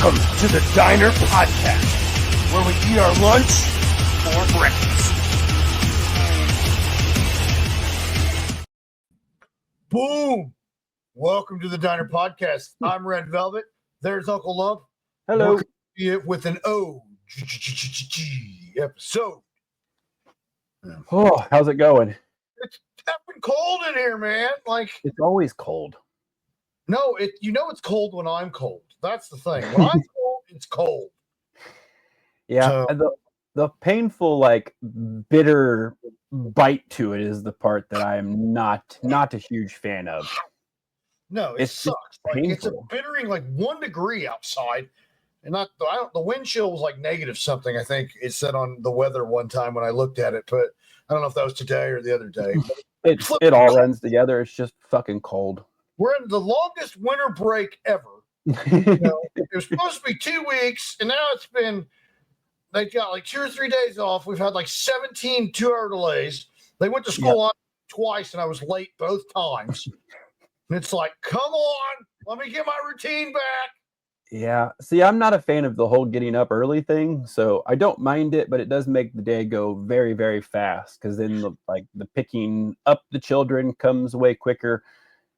Welcome to the Diner Podcast, where we eat our lunch or breakfast. Boom! Welcome to the Diner Podcast. I'm Red Velvet. There's Uncle Lump. Hello. With an OG episode. Oh, how's it going? It's effing cold in here, man. Like, it's always cold. No, it's cold when I'm cold. That's the thing. When I'm cold, it's cold. Yeah, so, the painful, like, bitter bite to it is the part that I'm not a huge fan of. No, it sucks. Like, it's a bittering, like 1 degree outside, and the wind chill was like negative something. I think it said on the weather one time when I looked at it, but I don't know if that was today or the other day. It all runs together. It's just fucking cold. We're in the longest winter break ever. It was supposed to be 2 weeks, and now they've got like 2 or 3 days off. We've had like 17 2-hour delays. They went to school on twice, and I was late both times. And it's like, come on, let me get my routine back. Yeah. See, I'm not a fan of the whole getting up early thing, so I don't mind it, but it does make the day go very, very fast because then the picking up the children comes way quicker.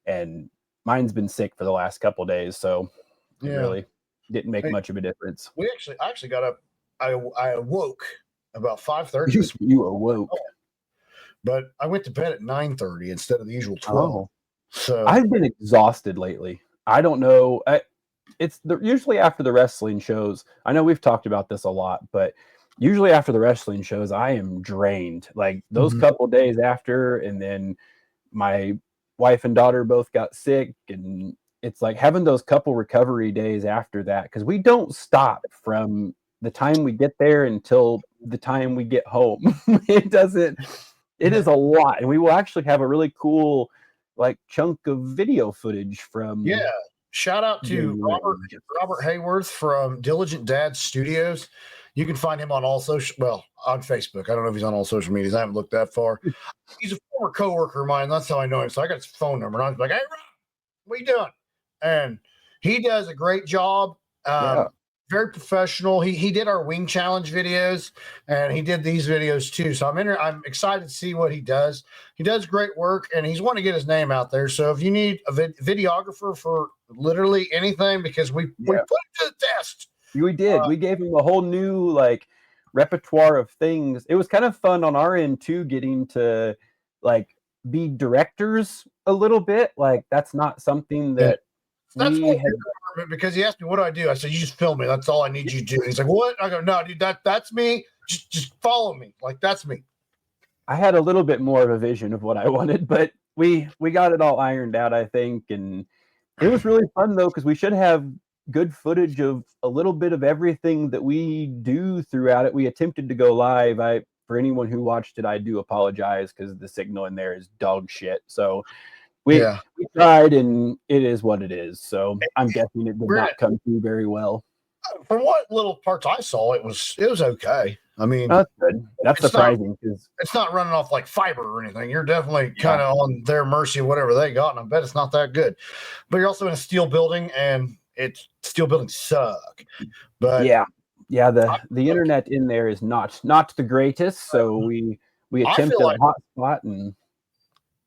And mine's been sick for the last couple of days, so it really didn't make much of a difference. I actually got up. I awoke about 5:30. You awoke, but I went to bed at 9:30 instead of the usual 12. Oh. So I've been exhausted lately. I don't know. It's usually after the wrestling shows. I know we've talked about this a lot, but usually after the wrestling shows, I am drained. Like those couple days after, and then my wife and daughter both got sick, and it's like having those couple recovery days after that, because we don't stop from the time we get there until the time we get home. It is a lot, and we will actually have a really cool like chunk of video footage from shout out to Robert Hayworth from Diligent Dad Studios. You can find him on on Facebook. I don't know if he's on all social medias. I haven't looked that far. He's a former coworker of mine. That's how I know him. So I got his phone number. And I was like, hey, Rob, what are you doing? And he does a great job. Very professional. He did our Wing Challenge videos, and he did these videos too. So I'm excited to see what he does. He does great work, and he's wanting to get his name out there. So if you need a videographer for literally anything, because we put it to the test. We did. We gave him a whole new like repertoire of things. It was kind of fun on our end too, getting to like be directors a little bit. Like that's not something that because he asked me, what do I do? I said, you just film me. That's all I need you to do. He's like, what? I go, no, dude, that's me. Just follow me. Like that's me. I had a little bit more of a vision of what I wanted, but we got it all ironed out, I think. And it was really fun though, because we should have good footage of a little bit of everything that we do throughout it. We attempted to go live. For anyone who watched it, I do apologize because the signal in there is dog shit. So we tried, and it is what it is. So I'm guessing it did not come through very well. From what little parts I saw, it was okay. I mean, that's good. That's surprising because it's not running off like fiber or anything. You're definitely kind of on their mercy of whatever they got, and I bet it's not that good. But you're also in a steel building, and steel buildings suck. But the internet in there is not the greatest. So we attempted a hotspot, and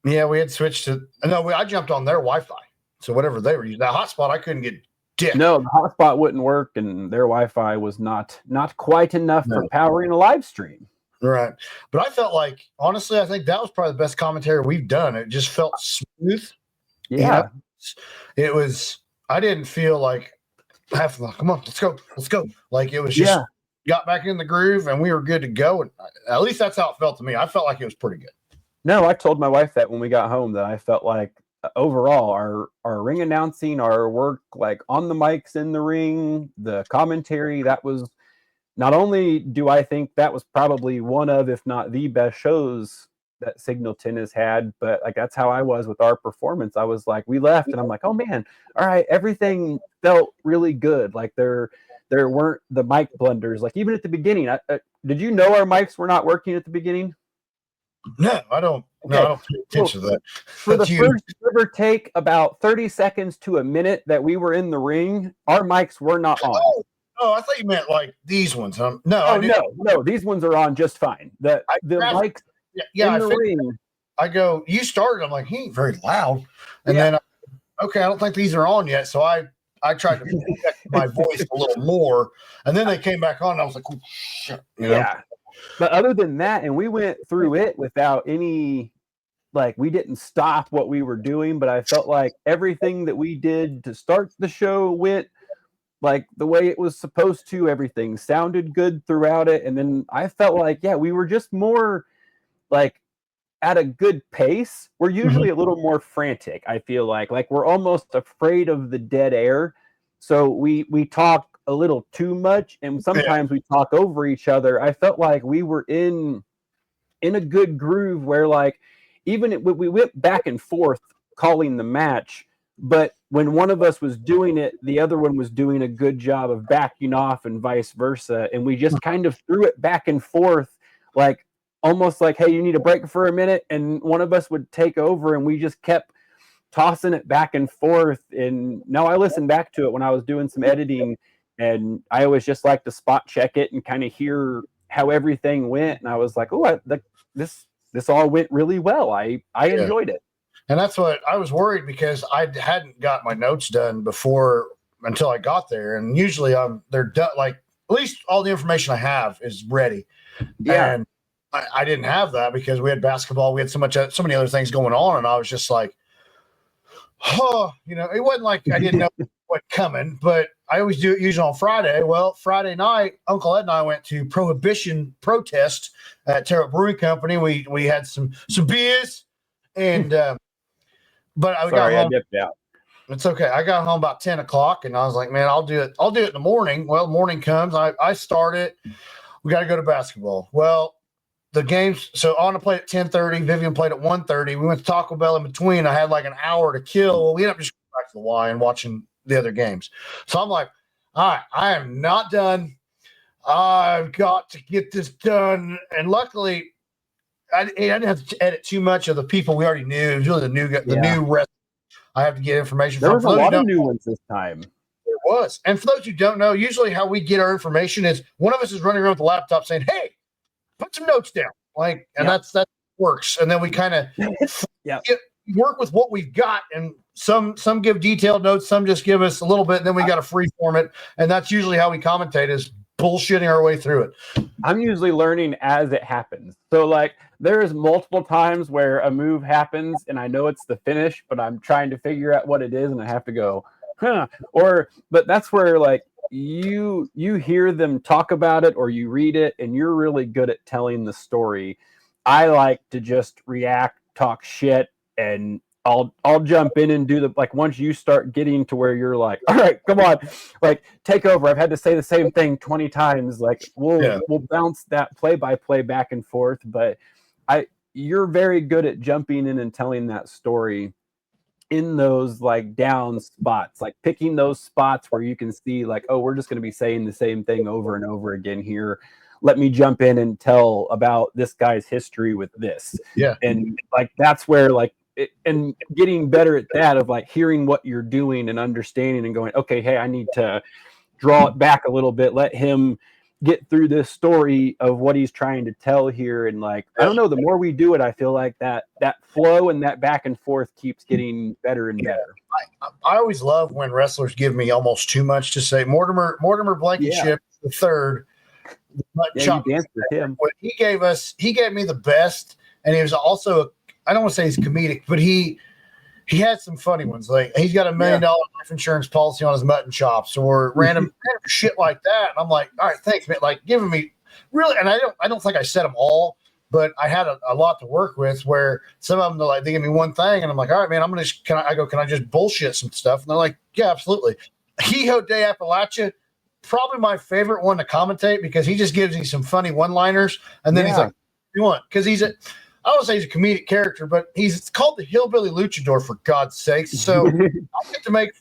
we had switched to I jumped on their Wi-Fi. So whatever they were using, that hotspot I couldn't get. No, the hotspot wouldn't work, and their Wi-Fi was not quite enough for powering a live stream. Right. But I felt like, honestly, I think that was probably the best commentary we've done. It just felt smooth. Yeah. It was, I didn't feel like, come on, let's go. Like it was just got back in the groove, and we were good to go. And at least that's how it felt to me. I felt like it was pretty good. No, I told my wife that when we got home, that I felt like overall our ring announcing, our work like on the mics in the ring, the commentary, that was, not only do I think that was probably one of, if not the best shows that Signalton has had, but like that's how I was with our performance. I was like, we left and I'm like, oh man, all right, everything felt really good. Like there weren't the mic blunders. Like even at the beginning, did you know our mics were not working at the beginning? No, I don't. Okay. No, I don't pay attention to that. For the first ever take about 30 seconds to a minute that we were in the ring, our mics were not on. Oh, I thought you meant like these ones. No, no. These ones are on just fine. The mics in the ring. I go, you started. I'm like, he ain't very loud. And then, okay, I don't think these are on yet. So I tried to protect my voice a little more. And then they came back on. And I was like, oh, shit. You know? But other than that, and we went through it without any, like, we didn't stop what we were doing. But I felt like everything that we did to start the show went like the way it was supposed to. Everything sounded good throughout it. And then I felt like, we were just more like at a good pace. We're usually a little more frantic. I feel like we're almost afraid of the dead air. So we talk a little too much, and sometimes we talk over each other. I felt like we were in a good groove where like even we went back and forth calling the match, but when one of us was doing it, the other one was doing a good job of backing off and vice versa. And we just kind of threw it back and forth, like almost like, hey, you need a break for a minute. And one of us would take over, and we just kept tossing it back and forth. And now I listen back to it when I was doing some editing, and I always just like to spot check it and kind of hear how everything went. And I was like, oh, this all went really well. I enjoyed it. And that's what I was worried, because I hadn't got my notes done before until I got there. And usually they're done. Like at least all the information I have is ready. Yeah. And I didn't have that because we had basketball. We had so many other things going on. And I was just like, oh, it wasn't like I didn't know what coming, but I always do it usually on Friday. Well, Friday night, Uncle Ed and I went to Prohibition protest at Terrell Brewing Company. We had some beers, and but I got home. I dipped out. It's okay. I got home about 10 o'clock, and I was like, man, I'll do it in the morning. Well, morning comes. I start it. We got to go to basketball. Well, the games. So Anna played at 10:30. Vivian played at 1:30. We went to Taco Bell in between. I had like an hour to kill. Well, we ended up just going back to the Y and watching the other games. So I'm like, all right, I am not done. I've got to get this done. And luckily, I didn't have to edit too much of the people we already knew. It was really the new rest. I have to get information from. There was a lot of new ones this time. There was. And for those who don't know, usually how we get our information is one of us is running around with the laptop saying, hey, put some notes down. That works. And then we kind of work with what we've got. And some give detailed notes, some just give us a little bit, and then we got to free form it. And that's usually how we commentate, is bullshitting our way through it. I'm usually learning as it happens. So like there's multiple times where a move happens and I know it's the finish, but I'm trying to figure out what it is, and I have to go, but that's where like you hear them talk about it or you read it, and you're really good at telling the story. I like to just react, talk shit, and I'll jump in and do once you start getting to where you're like, all right, come on, like take over. I've had to say the same thing 20 times. Like we'll bounce that play by play back and forth, but you're very good at jumping in and telling that story in those like down spots, like picking those spots where you can see like, oh, we're just going to be saying the same thing over and over again here. Let me jump in and tell about this guy's history with this. Yeah. And like, that's where like, and getting better at that, of like hearing what you're doing and understanding and going, okay, hey, I need to draw it back a little bit. Let him get through this story of what he's trying to tell here. And like, I don't know, the more we do it, I feel like that flow and that back and forth keeps getting better and better. I always love when wrestlers give me almost too much to say. Mortimer Blankenship, the third. You danced with him. What he gave me the best, and he was also I don't want to say he's comedic, but he had some funny ones. Like he's got $1 million life insurance policy on his mutton chops, or random shit like that. And I'm like, all right, thanks, man. Like giving me really, and I don't think I said them all, but I had a lot to work with. Where some of them they give me one thing, and I'm like, all right, man, can I just bullshit some stuff? And they're like, yeah, absolutely. Hee-Ho Day Appalachia, probably my favorite one to commentate, because he just gives me some funny one-liners, and then he's like, you want, because I don't say he's a comedic character, but it's called the Hillbilly Luchador, for God's sakes. So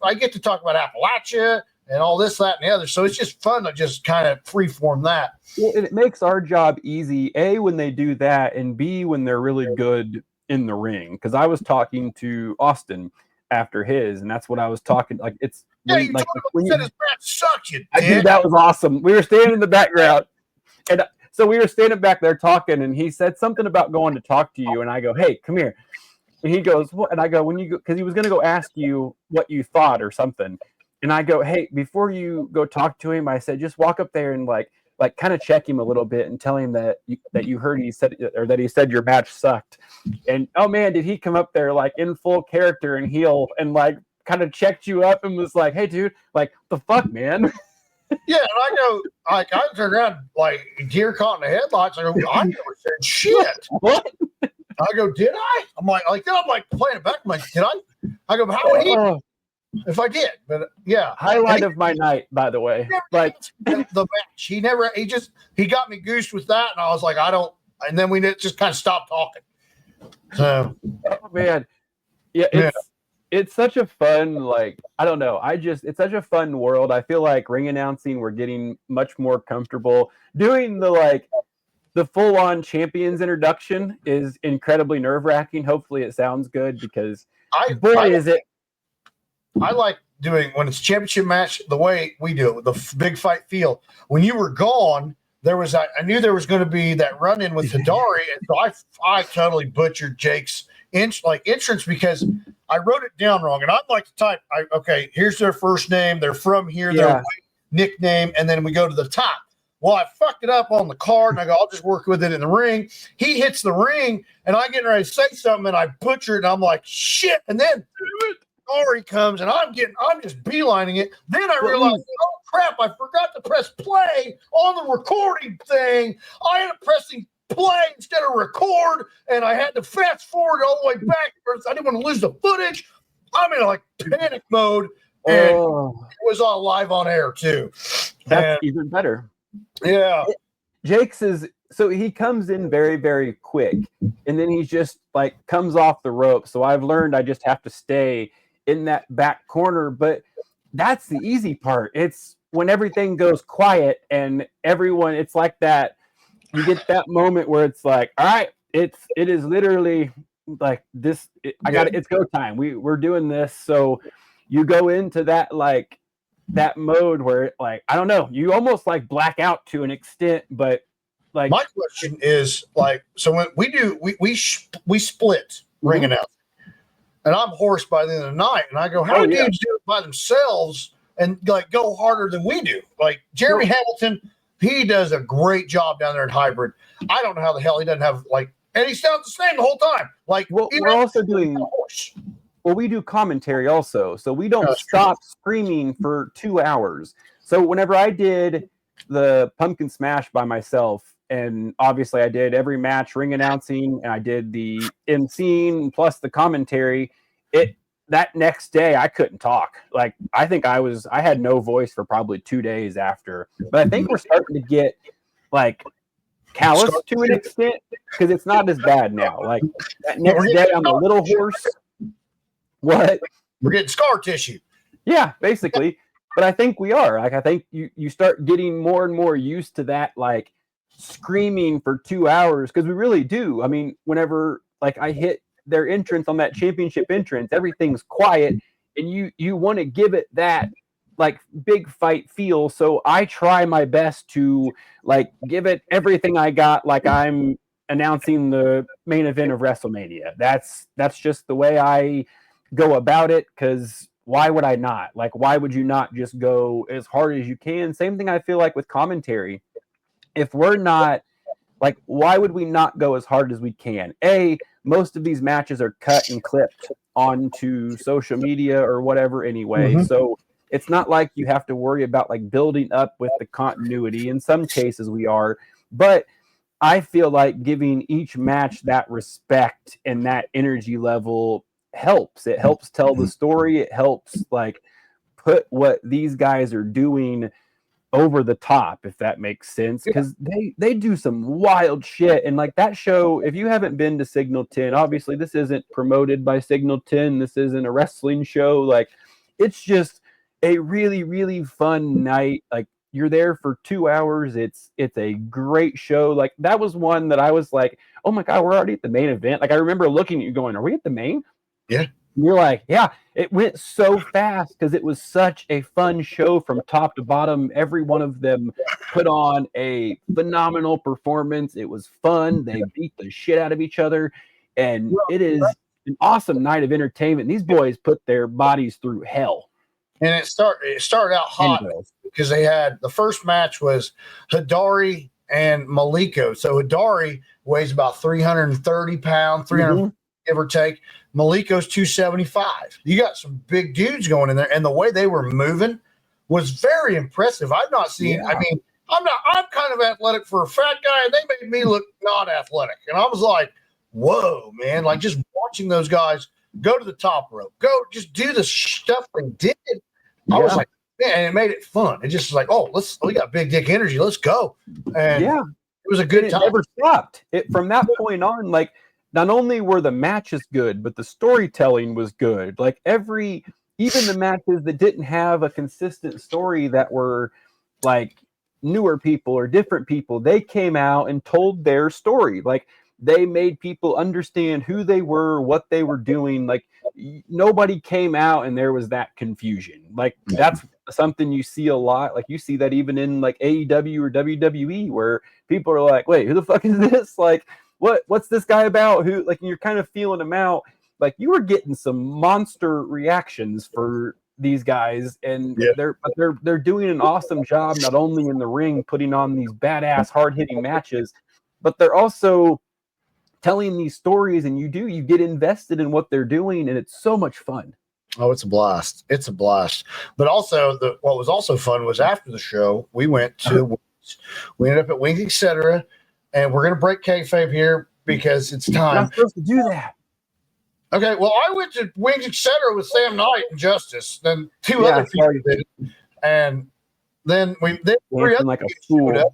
I get to talk about Appalachia and all this, that, and the other. So it's just fun to just kind of freeform that. Well, and it makes our job easy, A, when they do that, and B, when they're really good in the ring. Because I was talking to Austin after his, and that's what I was talking. Like, it's Yeah, you like told when him you, his match sucked, you I dick. think that was awesome. We were standing in the background, and so we were standing back there talking, and he said something about going to talk to you, and I go, "Hey, come here." And he goes, "What?" And I go, "When you go," because he was going to go ask you what you thought or something. And I go, "Hey, before you go talk to him," I said, "just walk up there and like kind of check him a little bit and tell him that you heard he said, or that he said your match sucked." And oh man, did he come up there like in full character and heel and like kind of checked you up and was like, "Hey, dude, like the fuck, man." Yeah, and I go, like, I turned around, like, deer caught in the headlights. I go, I never said shit. What? I go, did I? I'm like, then I'm like playing it back. I'm like, did I? I go, how would he if I did? But yeah. Highlight of my night, by the way. Like the match. He got me goosed with that, and I was like, I don't, and then we just kind of stopped talking. So, oh man. Yeah, it's such a fun, like, I don't know. It's such a fun world. I feel like ring announcing, we're getting much more comfortable. Doing the full-on champions introduction is incredibly nerve-wracking. Hopefully it sounds good because is it. I like doing when it's a championship match the way we do it with the big fight feel. When you were gone, I knew there was going to be that run-in with Hidari, and so I totally butchered Jake's entrance because I wrote it down wrong, and I'm like the type. Okay, here's their first name, they're from here, their nickname, and then we go to the top. Well, I fucked it up on the card, and I go, I'll just work with it in the ring. He hits the ring, and I get ready to say something, and I butcher it, and I'm like, shit. And then Hidari comes, and I'm just beelining it. Then I realized, oh crap, I forgot to press play on the recording thing. I ended up pressing play instead of record, and I had to fast forward all the way back. I didn't want to lose the footage. I'm in like panic mode, and it was all live on air too. That's even better. Yeah. Jake's so he comes in very, very quick, and then he's just like comes off the rope. So I've learned I just have to stay in that back corner, but that's the easy part. It's when everything goes quiet and everyone, it's like that. You get that moment where it's like, all right, it is literally like this. It's go time. We're doing this. So you go into that like that mode where like I don't know, you almost like black out to an extent, but like my question is like, so when we split ring announcing, and I'm hoarse by the end of the night, and I go, how do dudes do it by themselves and like go harder than we do? Like Jeremy Hamilton. He does a great job down there at Hybrid. I don't know how the hell he doesn't have like, and he sounds the same the whole time. Like, well, we're also doing. Well, we do commentary also, so we don't stop screaming for 2 hours. So whenever I did the Pumpkin Smash by myself, and obviously I did every match ring announcing, and I did the emceeing plus the commentary. That next day I couldn't talk. Like I think I had no voice for probably 2 days after. But I think we're starting to get like callous to an extent because it's not as bad now. Like that next day I'm a little hoarse. What? We're getting scar tissue. Yeah, basically. But I think we are. Like I think you start getting more and more used to that like screaming for 2 hours because we really do. I mean, whenever like I hit their entrance on that championship entrance, everything's quiet and you want to give it that like big fight feel. So I try my best to like give it everything I got, like I'm announcing the main event of WrestleMania. That's just the way I go about it, because why would I not? Like, why would you not just go as hard as you can? Same thing I feel like with commentary. If we're not like, why would we not go as hard as we can? Most of these matches are cut and clipped onto social media or whatever anyway. Mm-hmm. So it's not like you have to worry about like building up with the continuity. In some cases we are, but I feel like giving each match that respect and that energy level helps. It helps tell the story. It helps like put what these guys are doing over the top, if that makes sense, because they do some wild shit. And like that show, if you haven't been to Signal 10, obviously this isn't promoted by Signal 10, this isn't a wrestling show, like it's just a really, really fun night. Like, you're there for 2 hours. It's a great show. Like, that was one that I was like, oh my God, we're already at the main event. Like, I remember looking at you going, are we at the main? Yeah. And you're like, yeah, it went so fast because it was such a fun show from top to bottom. Every one of them put on a phenomenal performance. It was fun. They beat the shit out of each other. And it is an awesome night of entertainment. These boys put their bodies through hell. And it started out hot because they had the first match was Hidari and Maliko. So Hidari weighs about 330 pounds, 300 give or take. Maliko's 275. You got some big dudes going in there, and the way they were moving was very impressive. I've not seen. I mean, I'm kind of athletic for a fat guy, and they made me look not athletic. And I was like, whoa, man! Like, just watching those guys go to the top rope, just do the stuff they did. I was like, man, and it made it fun. It just was like, oh, we got big dick energy. Let's go. And it was a good time. It never stopped. From that point on, like, not only were the matches good, but the storytelling was good. Like, even the matches that didn't have a consistent story, that were like newer people or different people, they came out and told their story. Like, they made people understand who they were, what they were doing. Like, nobody came out and there was that confusion. Like, that's something you see a lot. Like, you see that even in like AEW or WWE, where people are like, wait, who the fuck is this? Like, what's this guy about? Who, like, you're kind of feeling him out. Like, you were getting some monster reactions for these guys, and they're doing an awesome job, not only in the ring putting on these badass hard-hitting matches, but they're also telling these stories, and you get invested in what they're doing, and it's so much fun. Oh, it's a blast. It's a blast. But also, what was also fun was after the show, we went to we ended up at Wings, Etc., and we're going to break kayfabe here because it's time. You're not supposed to do that. Okay, well, I went to Wings, Etc. with Sam Knight and Justice, then two other people did it, and then three other like a fool.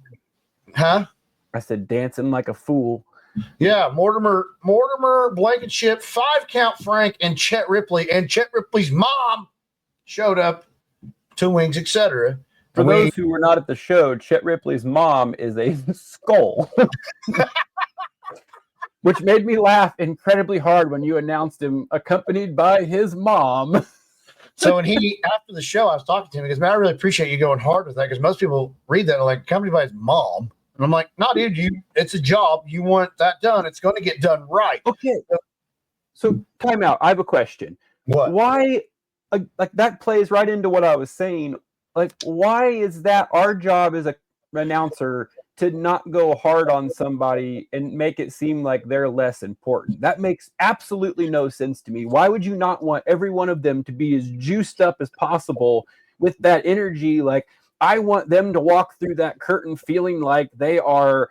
Huh? I said dancing like a fool. Yeah, Mortimer, Blankenship, 5-count Frank, and Chet Ripley. And Chet Ripley's mom showed up to Wings, Etc. For those who were not at the show, Chet Ripley's mom is a skull. Which made me laugh incredibly hard when you announced him accompanied by his mom. So when after the show, I was talking to him because, man, I really appreciate you going hard with that, because most people read that like accompanied by his mom. And I'm like, no, dude, it's a job. You want that done. It's going to get done right. Okay. So time out. I have a question. What? Why, like that plays right into what I was saying. Like, why is that our job as an announcer to not go hard on somebody and make it seem like they're less important? That makes absolutely no sense to me. Why would you not want every one of them to be as juiced up as possible with that energy? Like, I want them to walk through that curtain feeling like they are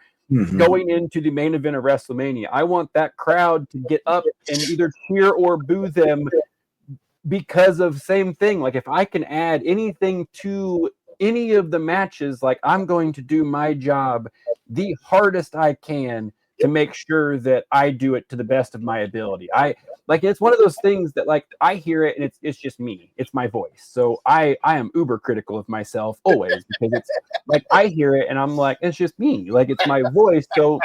going into the main event of WrestleMania. I want that crowd to get up and either cheer or boo them because of same thing. Like, if I can add anything to any of the matches, like, I'm going to do my job the hardest I can to make sure that I do it to the best of my ability. It's one of those things that, like, I hear it and it's just me. It's my voice. So I am uber critical of myself always, because it's like, I hear it and I'm like, it's just me. Like, it's my voice. So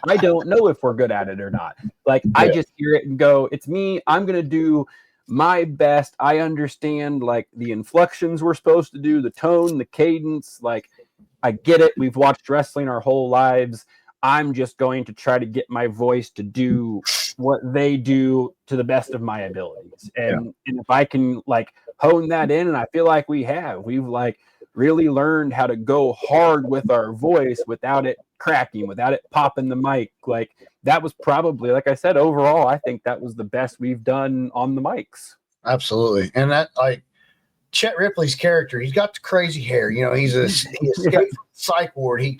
I don't know if we're good at it or not. Like, I just hear it and go, it's me. I'm going to do my best. I understand, like, the inflections we're supposed to do, the tone, the cadence. Like, I get it. We've watched wrestling our whole lives. I'm just going to try to get my voice to do what they do to the best of my abilities. And if I can, like, hone that in, and I feel like we've like really learned how to go hard with our voice without it cracking, without it popping the mic. Like, that was probably, like I said, overall, I think that was the best we've done on the mics. Absolutely. And that, like, Chet Ripley's character, he's got the crazy hair. You know, he escaped from the psych ward. He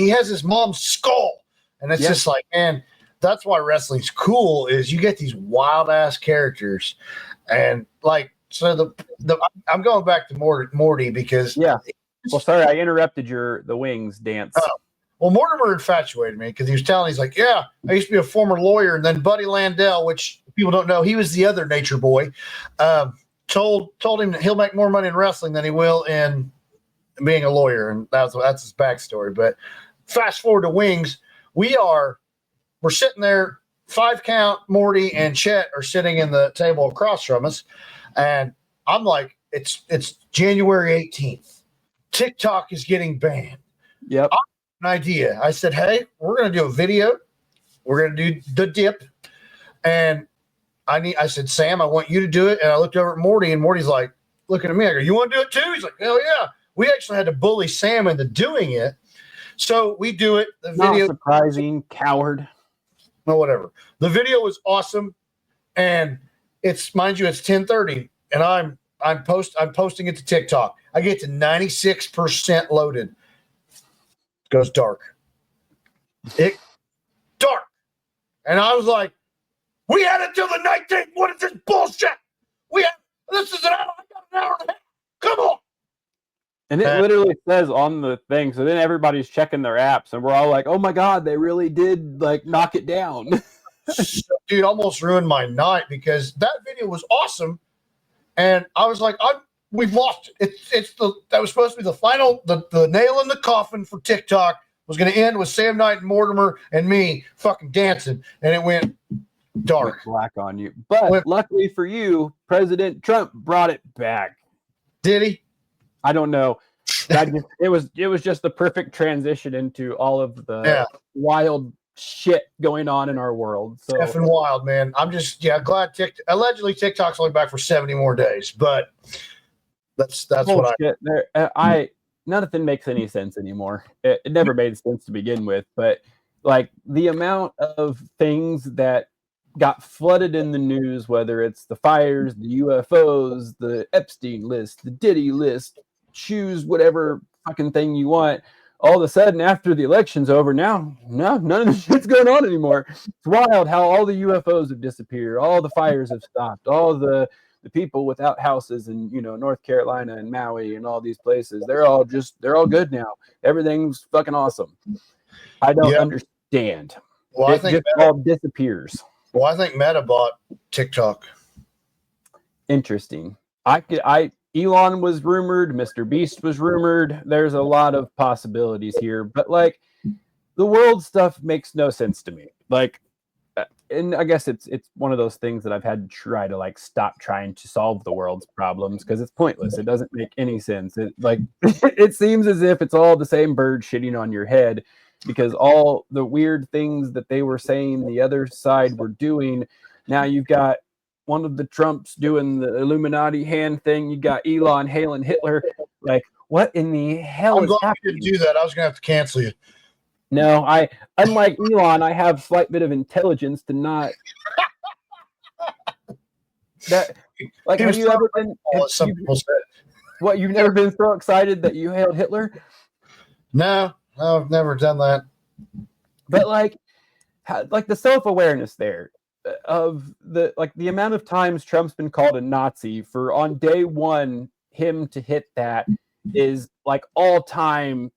has his mom's skull. And it's just like, man, that's why wrestling's cool, is you get these wild ass characters. And like, so I'm going back to Morty because well, sorry, I interrupted the Wings dance. Well, Mortimer infatuated me because he's like, yeah, I used to be a former lawyer. And then Buddy Landell, which people don't know, he was the other nature boy. told him that he'll make more money in wrestling than he will in being a lawyer, and that's his backstory. But fast forward to Wings, we're sitting there, 5 count. Morty and Chet are sitting in the table across from us, and I'm like, it's January 18th. TikTok is getting banned. Yep. I have an idea. I said, hey, we're going to do a video. We're going to do the dip, and I said, Sam, I want you to do it. And I looked over at Morty, and Morty's like looking at me. I go, you want to do it too? He's like, hell yeah. We actually had to bully Sam into doing it. So we do it. The video, not surprising, coward. No, whatever. The video was awesome, and it's, mind you, it's 10:30, and I'm posting it to TikTok. I get to 96% loaded. It goes dark. Dark. And I was like, we had it till the 19th. What is this bullshit? This is an hour. I got an hour and a half. Come on. And it literally says on the thing. So then everybody's checking their apps, and we're all like, "Oh my god, they really did like knock it down." Dude, almost ruined my night because that video was awesome, and I was like, "We've lost it." That was supposed to be the final, the nail in the coffin for TikTok. Was going to end with Sam Knight and Mortimer and me fucking dancing, and it went dark. Black on you. But luckily for you, President Trump brought it back. Did he? I don't know. It was just the perfect transition into all of the wild shit going on in our world. So effing wild, man. I'm just glad allegedly TikTok's only back for 70 more days, but that's what nothing makes any sense anymore. It never made sense to begin with, but like the amount of things that got flooded in the news, whether it's the fires, the UFOs, the Epstein list, the Diddy list, choose whatever fucking thing you want. All of a sudden, after the election's over, now none of this shit's going on anymore. It's wild how all the UFOs have disappeared, all the fires have stopped, all the people without houses in North Carolina and Maui and all these places, they're all good now. Everything's fucking awesome. I don't understand. Well, I think just all disappears. Well, I think Meta bought TikTok. Interesting. Elon was rumored, Mr. Beast was rumored. There's a lot of possibilities here, but like the world stuff makes no sense to me. Like, and I guess it's one of those things that I've had to try to like stop trying to solve the world's problems because it's pointless. It doesn't make any sense. It seems as if it's all the same bird shitting on your head because all the weird things that they were saying the other side were doing. Now you've got one of the Trumps doing the Illuminati hand thing. You got Elon hailing Hitler. Like, what in the hell is happening? You didn't do that. I was going to have to cancel you. No, unlike Elon, I have a slight bit of intelligence to not that. Like, have you ever been? Some people said. What, you've never been so excited that you hailed Hitler? No, I've never done that. But like the self-awareness there of the amount of times Trump's been called a Nazi for on day one, him to hit that is like all time.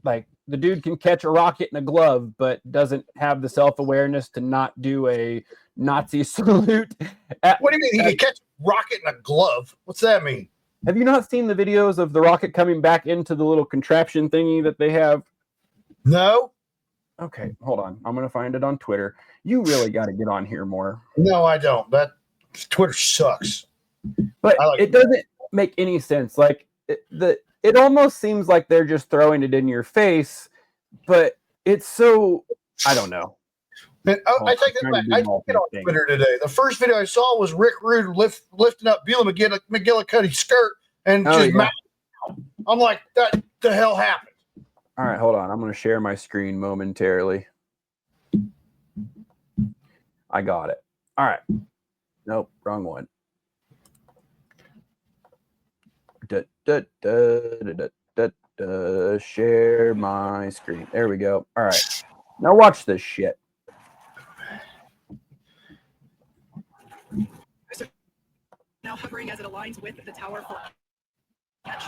Like the dude can catch a rocket in a glove, but doesn't have the self-awareness to not do a Nazi salute. What do you mean he can catch a rocket in a glove? What's that mean? Have you not seen the videos of the rocket coming back into the little contraption thingy that they have? No. Okay, hold on. I'm going to find it on Twitter. You really got to get on here more. No, I don't. Twitter sucks. But it doesn't make any sense. Like it almost seems like they're just throwing it in your face, but it's so, I don't know. Man, I take that back. I didn't get on Twitter today. The first video I saw was Rick Rude lifting up Beulah McGillicuddy's skirt and I'm like, that the hell happened? All right, hold on. I'm going to share my screen momentarily. I got it. All right. Nope, wrong one. Share my screen. There we go. All right. Now watch this shit. Now hovering as it aligns with the tower for catch.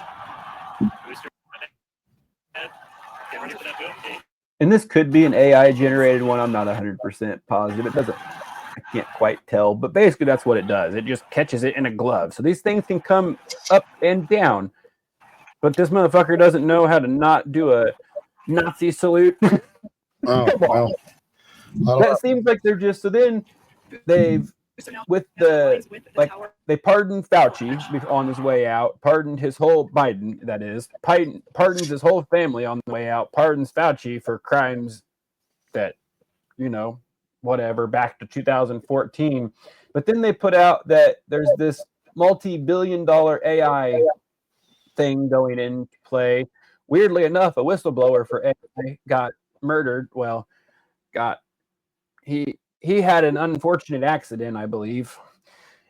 And this could be an AI generated one. I'm not 100% positive. I can't quite tell, but basically that's what it does. It just catches it in a glove. So these things can come up and down, but this motherfucker doesn't know how to not do a Nazi salute. Oh, well, that seems like they're just, so then they've, with the, like, they pardoned Fauci on his way out, pardoned his whole, Biden, that is, pardons his whole family on the way out, pardons Fauci for crimes that, you know, whatever, back to 2014. But then they put out that there's this multi-billion-dollar AI thing going into play. Weirdly enough, a whistleblower for AI got murdered. Well, he had an unfortunate accident, I believe,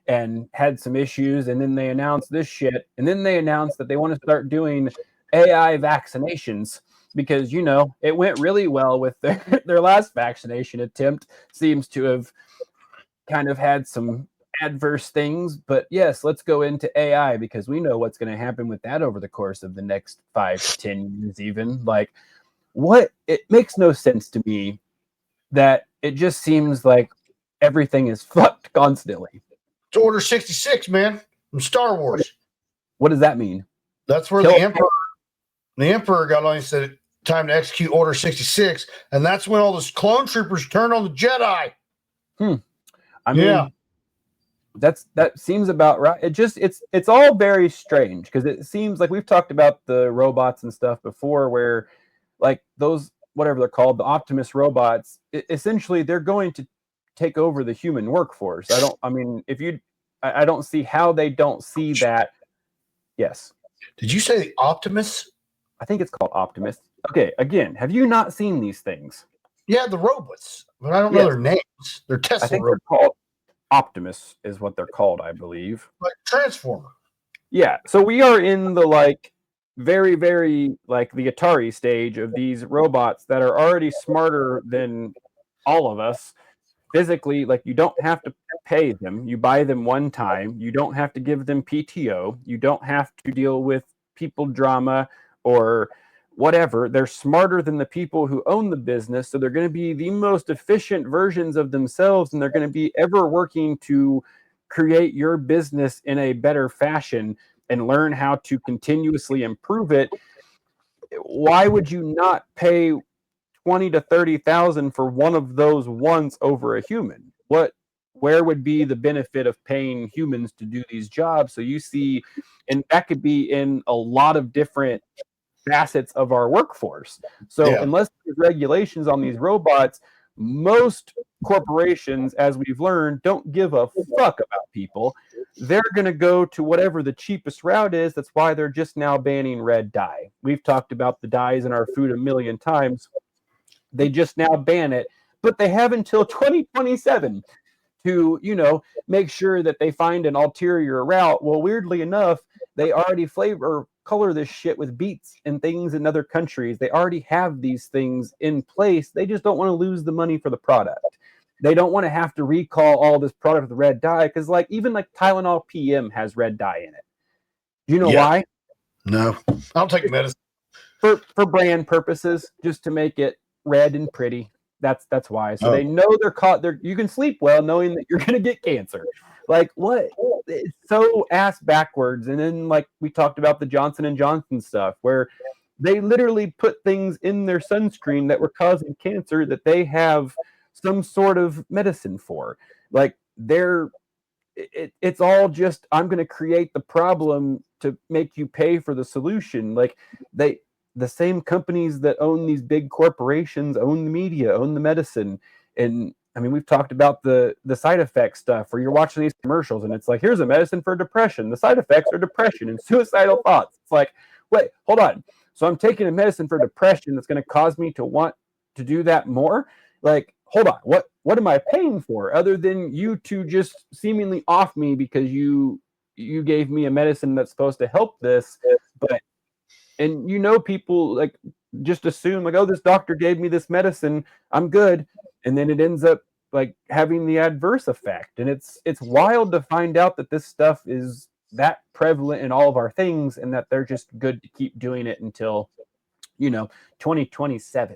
and had some issues. And then they announced this shit. And then they announced that they want to start doing AI vaccinations because, you know, it went really well with their last vaccination attempt. Seems to have kind of had some adverse things. But yes, let's go into AI because we know what's going to happen with that over the course of the next 5 to 10 years even. Like, what? It makes no sense to me that it just seems like everything is fucked constantly. It's Order 66, man, from Star Wars. What does that mean? That's where the Emperor got on and said, time to execute Order 66. And that's when all those clone troopers turned on the Jedi. I mean, that seems about right. It's all very strange because it seems like we've talked about the robots and stuff before where like those, whatever they're called, the Optimus robots, essentially they're going to take over the human workforce. I don't see how they don't see that. Yes. Did you say the Optimus? I think it's called Optimus. Okay, again, have you not seen these things? Yeah, the robots, but I don't know their names. They're Tesla I think robots. they're called Optimus is what they're called, I believe. Like Transformer. Yeah, so we are in the like very, very like the Atari stage of these robots that are already smarter than all of us. Physically, like you don't have to pay them. You buy them one time. You don't have to give them PTO. You don't have to deal with people drama or whatever. They're smarter than the people who own the business. So they're going to be the most efficient versions of themselves. And they're going to be ever working to create your business in a better fashion and learn how to continuously improve it. Why would you not pay 20 to 30,000 for one of those once over a human? Where would be the benefit of paying humans to do these jobs? So you see, and that could be in a lot of different facets of our workforce. So unless there's regulations on these robots, most corporations, as we've learned, don't give a fuck about people. They're going to go to whatever the cheapest route is. That's why they're just now banning red dye. We've talked about the dyes in our food a million times. They just now ban it, but they have until 2027 to, you know, make sure that they find an ulterior route. Well, weirdly enough, they already color this shit with beets and things in other countries. They already have these things in place. They just don't want to lose the money for the product. They don't want to have to recall all this product with red dye because, like, even like Tylenol PM has red dye in it. Do you know why? No, I'll take medicine for brand purposes, just to make it red and pretty. That's why. So they know they're caught. You can sleep well knowing that you're gonna get cancer. Like what? It's so ass backwards. And then like we talked about the Johnson & Johnson stuff, where they literally put things in their sunscreen that were causing cancer that they have some sort of medicine for. Like it's all just, I'm going to create the problem to make you pay for the solution. Like the same companies that own these big corporations own the media, own the medicine. And I mean, we've talked about the side effect stuff where you're watching these commercials and it's like, here's a medicine for depression. The side effects are depression and suicidal thoughts. It's like, wait, hold on. So I'm taking a medicine for depression that's going to cause me to want to do that more. Like, hold on. What am I paying for other than you to just seemingly off me because you gave me a medicine that's supposed to help this, but and you know, people like just assume like, oh, this doctor gave me this medicine, I'm good. And then it ends up like having the adverse effect. And it's wild to find out that this stuff is that prevalent in all of our things and that they're just good to keep doing it until, 2027.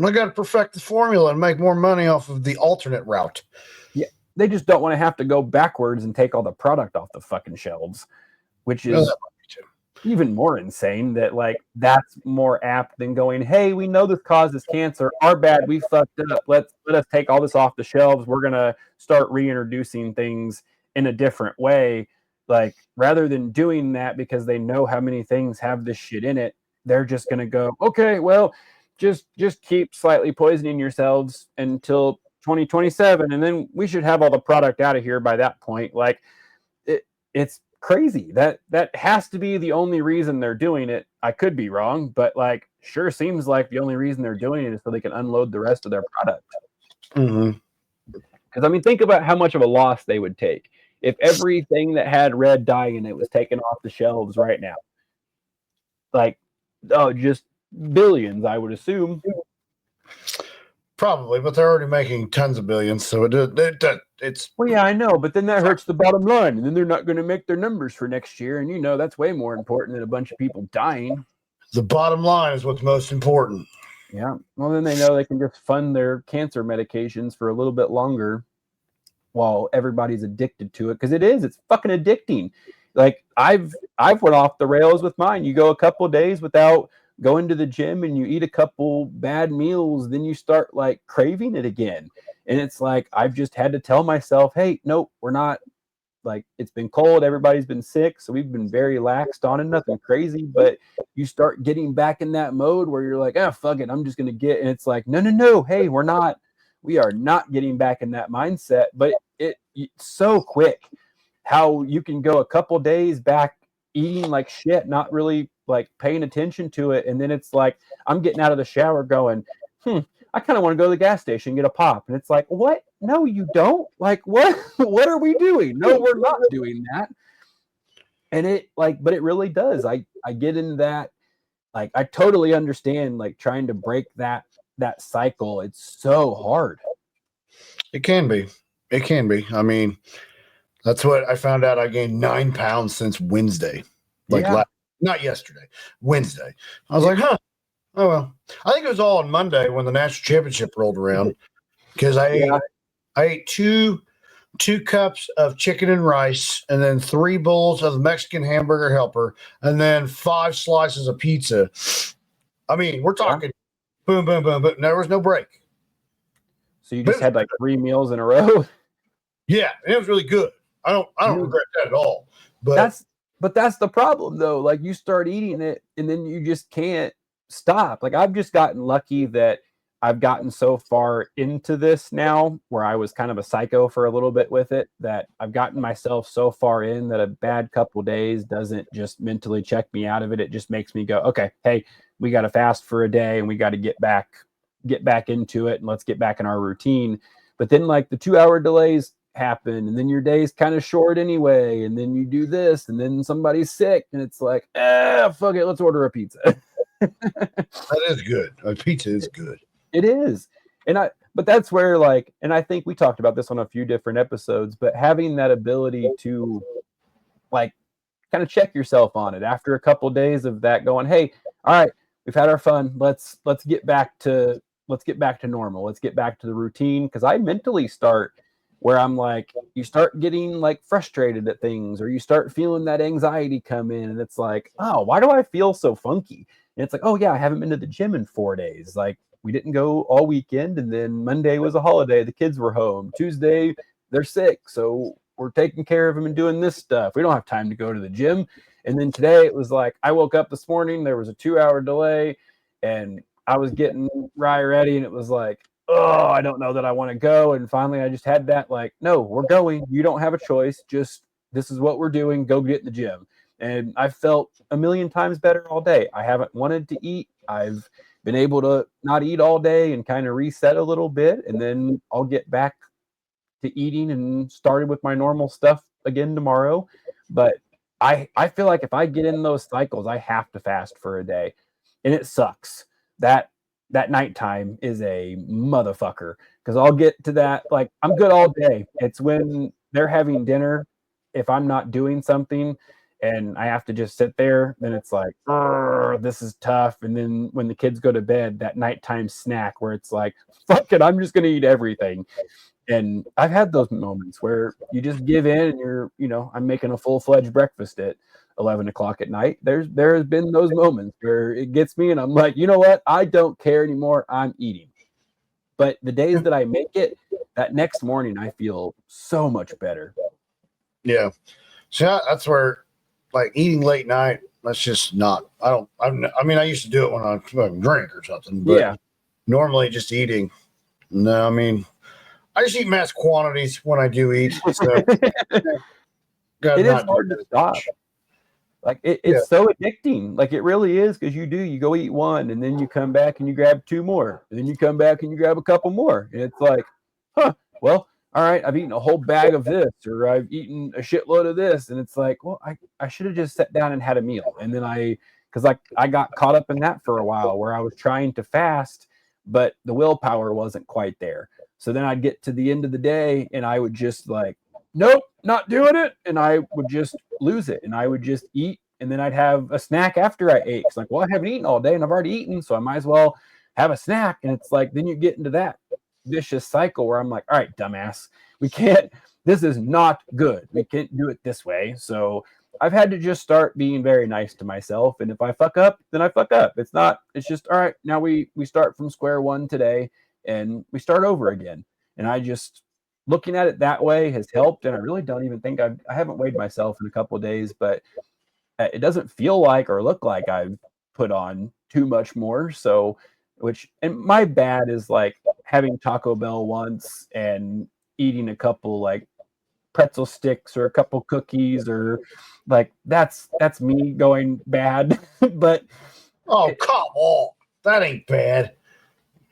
I got to perfect the formula and make more money off of the alternate route. Yeah. They just don't want to have to go backwards and take all the product off the fucking shelves, which is even more insane. That like that's more apt than going, hey, we know this causes cancer. Our bad, we fucked up. Let us take all this off the shelves. We're gonna start reintroducing things in a different way. Like rather than doing that because they know how many things have this shit in it, they're just gonna go, okay, well, just keep slightly poisoning yourselves until 2027, and then we should have all the product out of here by that point. Like it's crazy. That has to be the only reason they're doing it. I could be wrong, but like sure seems like the only reason they're doing it is so they can unload the rest of their product. Because I mean, think about how much of a loss they would take if everything that had red dye in it was taken off the shelves right now. Like, oh, just billions, I would assume. Probably, but they're already making tons of billions, so it's. Well, yeah, I know, but then that hurts the bottom line, and then they're not going to make their numbers for next year, and that's way more important than a bunch of people dying. The bottom line is what's most important. Yeah, well, then they know they can just fund their cancer medications for a little bit longer while everybody's addicted to it, because it's fucking addicting. Like I've went off the rails with mine. You go a couple of days without going to the gym and you eat a couple bad meals, then you start like craving it again. And it's like, I've just had to tell myself, hey, nope, we're not, like, it's been cold. Everybody's been sick. So we've been very laxed on it, nothing crazy, but you start getting back in that mode where you're like, oh, fuck it. I'm just going to get, and it's like, no. Hey, we are not getting back in that mindset, but it's so quick how you can go a couple days back eating like shit, not really like paying attention to it. And then it's like, I'm getting out of the shower going, I kind of want to go to the gas station and get a pop. And it's like, what? No, you don't. Like, what are we doing? No, we're not doing that. And it like, but it really does. I get in that, like, I totally understand, like trying to break that cycle. It's so hard. It can be. I mean, that's what I found out. I gained 9 pounds since Wednesday. Not yesterday, Wednesday. I was like, huh. Oh, well. I think it was all on Monday when the national championship rolled around because I ate two cups of chicken and rice and then 3 bowls of the Mexican hamburger helper and then 5 slices of pizza. I mean, we're talking boom, boom, boom, but there was no break. So you just had like 3 meals in a row? Yeah, and it was really good. I don't regret that at all. But that's the problem though. Like you start eating it and then you just can't stop. Like I've just gotten lucky that I've gotten so far into this now where I was kind of a psycho for a little bit with it, that I've gotten myself so far in that a bad couple days doesn't just mentally check me out of it. It just makes me go, okay, hey, we got to fast for a day and we got to get back into it and let's get back in our routine. But then like the 2-hour delays happen and then your day's kind of short anyway, and then you do this and then somebody's sick and it's like, fuck it, let's order a pizza. That is good. Pizza is good. It is. But that's where, like, and I think we talked about this on a few different episodes, but having that ability to like kind of check yourself on it after a couple of days of that, going, hey, all right, we've had our fun. Let's get back to normal. Let's get back to the routine. Because I mentally start where I'm like, you start getting like frustrated at things, or you start feeling that anxiety come in, and it's like, oh, why do I feel so funky? And it's like, oh yeah, I haven't been to the gym in 4 days. Like we didn't go all weekend, and then Monday was a holiday. The kids were home. Tuesday, they're sick, so we're taking care of them and doing this stuff. We don't have time to go to the gym. And then today it was like, I woke up this morning, there was a 2-hour delay, and I was getting ready, and it was like, oh, I don't know that I want to go. And finally I just had that, like, no, we're going. You don't have a choice. Just, this is what we're doing. Go get in the gym. And I felt a million times better all day. I haven't wanted to eat. I've been able to not eat all day and kind of reset a little bit. And then I'll get back to eating and started with my normal stuff again tomorrow. But I feel like if I get in those cycles, I have to fast for a day. And it sucks. That nighttime is a motherfucker, because I'll get to that, like, I'm good all day. It's when they're having dinner, if I'm not doing something and I have to just sit there, then it's like, this is tough. And then when the kids go to bed, that nighttime snack where it's like, fuck it, I'm just going to eat everything. And I've had those moments where you just give in and I'm making a full-fledged breakfast at 11 o'clock at night. There has been those moments where it gets me and I'm like, you know what? I don't care anymore. I'm eating. But the days that I make it, that next morning, I feel so much better. Yeah. So that's where, like, eating late night, that's just not, I used to do it when I drink or something, but normally just eating. No, I mean, I just eat mass quantities when I do eat. So it is hard to stop. Like it's so addicting. Like it really is, because you go eat one and then you come back and you grab two more. And then you come back and you grab a couple more. And it's like, well, all right, I've eaten a whole bag of this, or I've eaten a shitload of this. And it's like, well, I should have just sat down and had a meal. And then because I got caught up in that for a while where I was trying to fast, but the willpower wasn't quite there. So then I'd get to the end of the day and I would just like, nope, not doing it. And I would just lose it. And I would just eat. And then I'd have a snack after I ate. It's like, well, I haven't eaten all day and I've already eaten, so I might as well have a snack. And it's like, then you get into that vicious cycle where I'm like, all right, dumbass, this is not good. We can't do it this way. So I've had to just start being very nice to myself. And if I fuck up, then I fuck up. It's just, all right, now we start from square one today and we start over again. And I just, looking at it that way has helped. And I really don't even think I haven't weighed myself in a couple of days, but it doesn't feel like or look like I've put on too much more. So, and my bad is like having Taco Bell once and eating a couple like pretzel sticks or a couple cookies, or like that's me going bad. But come on, that ain't bad.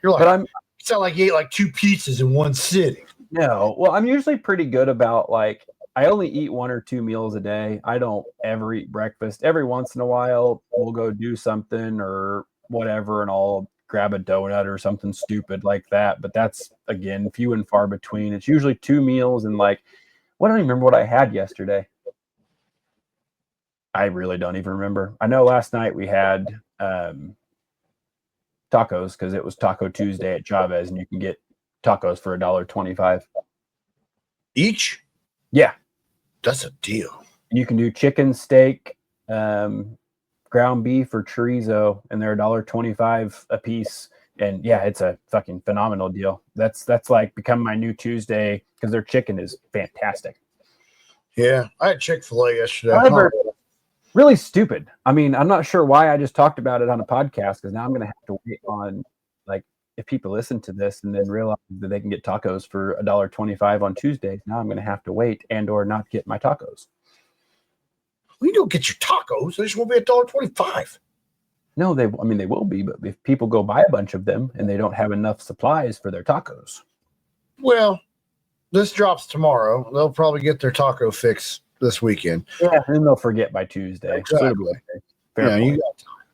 You're like, but it sounds like you ate like 2 pizzas in one sitting. No, well, I'm usually pretty good about like, I only eat 1 or 2 meals a day. I don't ever eat breakfast. Every once in a while, we'll go do something or whatever, and I'll grab a donut or something stupid like that. But that's, again, few and far between. It's usually 2 meals, and like, I don't even remember what I had yesterday. I really don't even remember. I know last night we had tacos because it was Taco Tuesday at Chavez, and you can get tacos for $1.25 each. Yeah, that's a deal. You can do chicken, steak, ground beef, or chorizo, and they're $1.25 a piece. And yeah, it's a fucking phenomenal deal. That's like become my new Tuesday because their chicken is fantastic. Yeah, I had Chick-fil-A yesterday. However, really stupid. I mean, I'm not sure why I just talked about it on a podcast, because now I'm going to have to wait on, like, if people listen to this and then realize that they can get tacos for $1.25 on Tuesdays, now I'm going to have to wait and or not get my tacos. Well, you don't get your tacos. They just won't be $1.25. No, they will be, but if people go buy a bunch of them and they don't have enough supplies for their tacos. Well, this drops tomorrow. They'll probably get their taco fix this weekend. Yeah, and then they'll forget by Tuesday. Exactly. Fair point. You got time.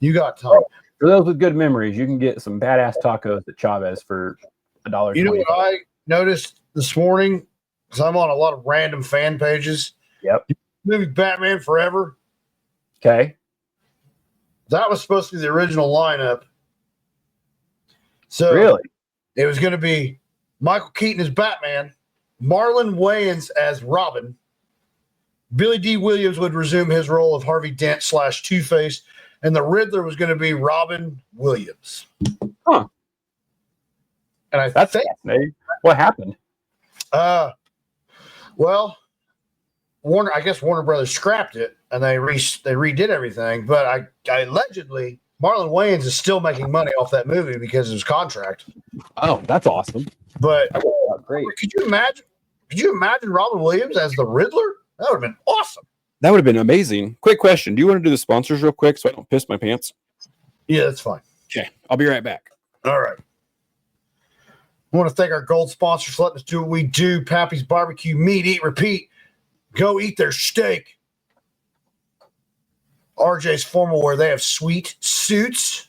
You got time. Oh, for those with good memories, you can get some badass tacos at Chavez for $1.25. You know what I noticed this morning? Because I'm on a lot of random fan pages. Yep. Movie Batman Forever. Okay. That was supposed to be the original lineup. So really, it was going to be Michael Keaton as Batman, Marlon Wayans as Robin, Billy D. Williams would resume his role of Harvey Dent / Two-Face, and the Riddler was going to be Robin Williams. Huh. And that's fascinating. What happened? Well, Warner Brothers scrapped it and they redid everything. But I allegedly Marlon Wayans is still making money off that movie because of his contract. Oh, that's awesome. But great. Could you imagine Robin Williams as the Riddler? That would have been awesome. That would have been amazing. Quick question. Do you want to do the sponsors real quick so I don't piss my pants? Yeah, that's fine. Okay. I'll be right back. All right. I want to thank our gold sponsors for letting us do what we do. Pappy's Barbecue, Meat, Eat, Repeat. Go eat their steak. RJ's Formal Wear, they have sweet suits.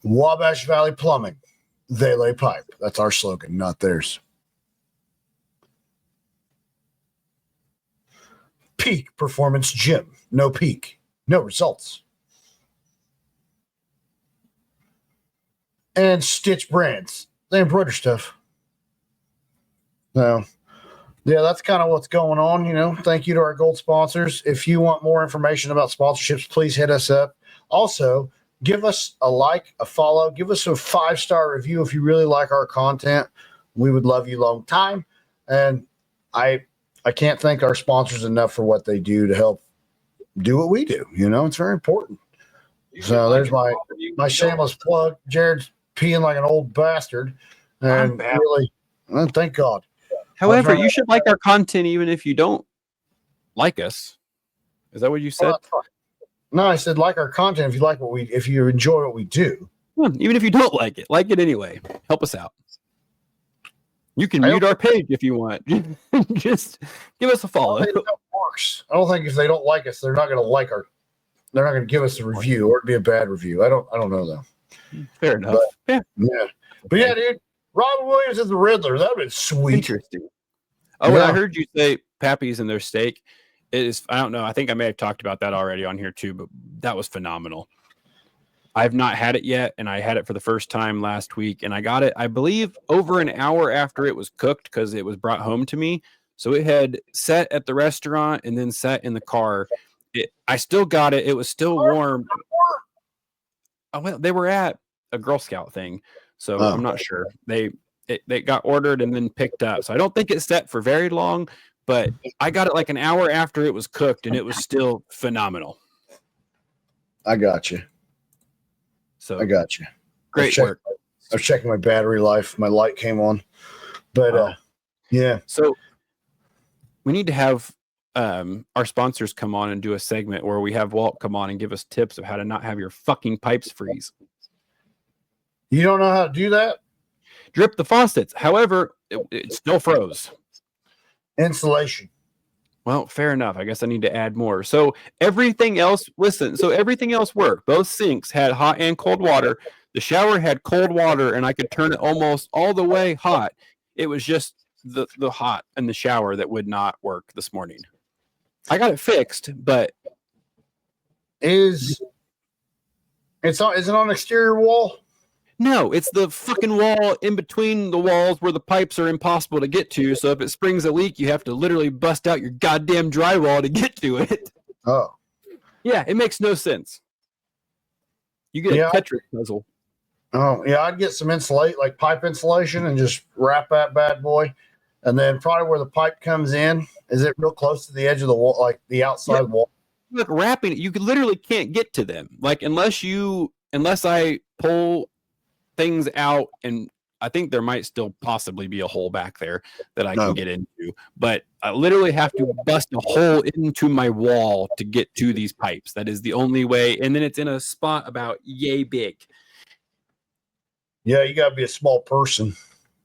Wabash Valley Plumbing, they lay pipe. That's our slogan, not theirs. Peak Performance Gym. No peak, no results. and Stitch brands. They embroider stuff. So, yeah, that's kind of what's going on. You know, thank you to our gold sponsors. If you want more information about sponsorships, please hit us up. Also, give us a like, a follow, give us a 5-star review if you really like our content. We would love you long time. And I can't thank our sponsors enough for what they do to help do what we do. You know, it's very important. So there's my shameless plug. Jared's peeing like an old bastard. And really, well, thank God. However, you should like our content even if you don't like us. Is that what you said? No, I said like our content if you enjoy what we do. Even if you don't like it anyway. Help us out. You can mute our page if you want. Just give us a follow. I don't think if they don't like us, they're not going to they're not going to give us a review, or it'd be a bad review. I don't know though. Fair enough. But, yeah. But yeah, dude, Robin Williams is the Riddler. That'd be sweet. Interesting. Oh, yeah. And I heard you say Pappy's and their steak. It is, I don't know. I think I may have talked about that already on here too, but that was phenomenal. I've not had it yet, and I had it for the first time last week, and I got it, I believe, over an hour after it was cooked because it was brought home to me. So it had sat at the restaurant and then sat in the car. I still got it. It was still warm. Oh, well, they were at a Girl Scout thing, so I'm not sure. They got ordered and then picked up. So I don't think it sat for very long, but I got it like an hour after it was cooked, and it was still phenomenal. I got you. So I got you. Great work. I was checking my battery life. My light came on. But yeah. So we need to have our sponsors come on and do a segment where we have Walt come on and give us tips of how to not have your fucking pipes freeze. You don't know how to do that? Drip the faucets. However, it still froze. Insulation. Well, fair enough. I guess I need to add more. So everything else, everything else worked. Both sinks had hot and cold water. The shower had cold water, and I could turn it almost all the way hot. It was just the hot in the shower that would not work this morning. I got it fixed, but is it on exterior wall? No, it's the fucking wall in between the walls where the pipes are impossible to get to. So if it springs a leak, you have to literally bust out your goddamn drywall to get to it. Oh. Yeah, it makes no sense. You get a Tetris puzzle. Oh, yeah, I'd get some pipe insulation and just wrap that bad boy. And then probably where the pipe comes in, is it real close to the edge of the wall, like the outside wall? Look, wrapping it, you literally can't get to them. Like unless I pull things out, and I think there might still possibly be a hole back there that I can get into, but I literally have to bust a hole into my wall to get to these pipes. That is the only way. And then it's in a spot about yay big. Yeah, you got to be a small person.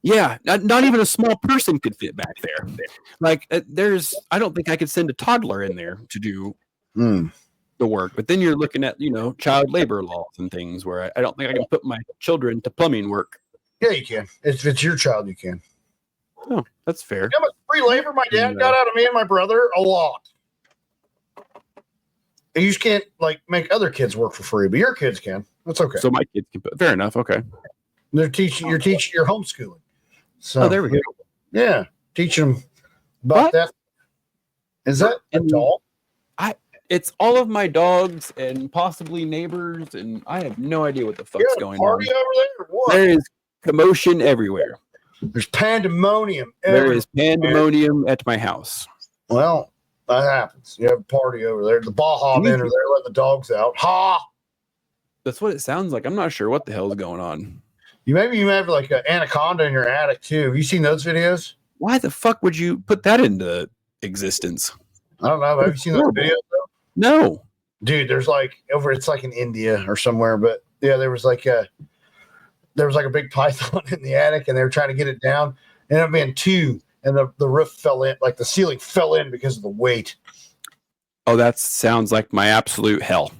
Yeah, not even a small person could fit back there. Like I don't think I could send a toddler in there to do the work. But then you're looking at, child labor laws and things where I don't think I can put my children to plumbing work. Yeah, you can. If it's your child, you can. Oh, that's fair. You know how much free labor my dad got out of me and my brother? A lot. You just can't make other kids work for free, but your kids can. That's okay. So my kids can. Fair enough. Okay. You're homeschooling. So there we go. Yeah, teach them about that. Is that a dog? It's all of my dogs and possibly neighbors, and I have no idea what the fuck's going on. Party over there? Or what? There is commotion everywhere. There's pandemonium. There is pandemonium at my house. Well, that happens. You have a party over there. The Baja men are there letting the dogs out. Ha! That's what it sounds like. I'm not sure what the hell is going on. You have like an anaconda in your attic too. Have you seen those videos? Why the fuck would you put that into existence? I don't know. Have you seen those videos though? No. Dude, there's it's like in India or somewhere, but yeah, there was like a big python in the attic and they were trying to get it down. And it being two, and the roof fell in, like the ceiling fell in because of the weight. Oh, that sounds like my absolute hell.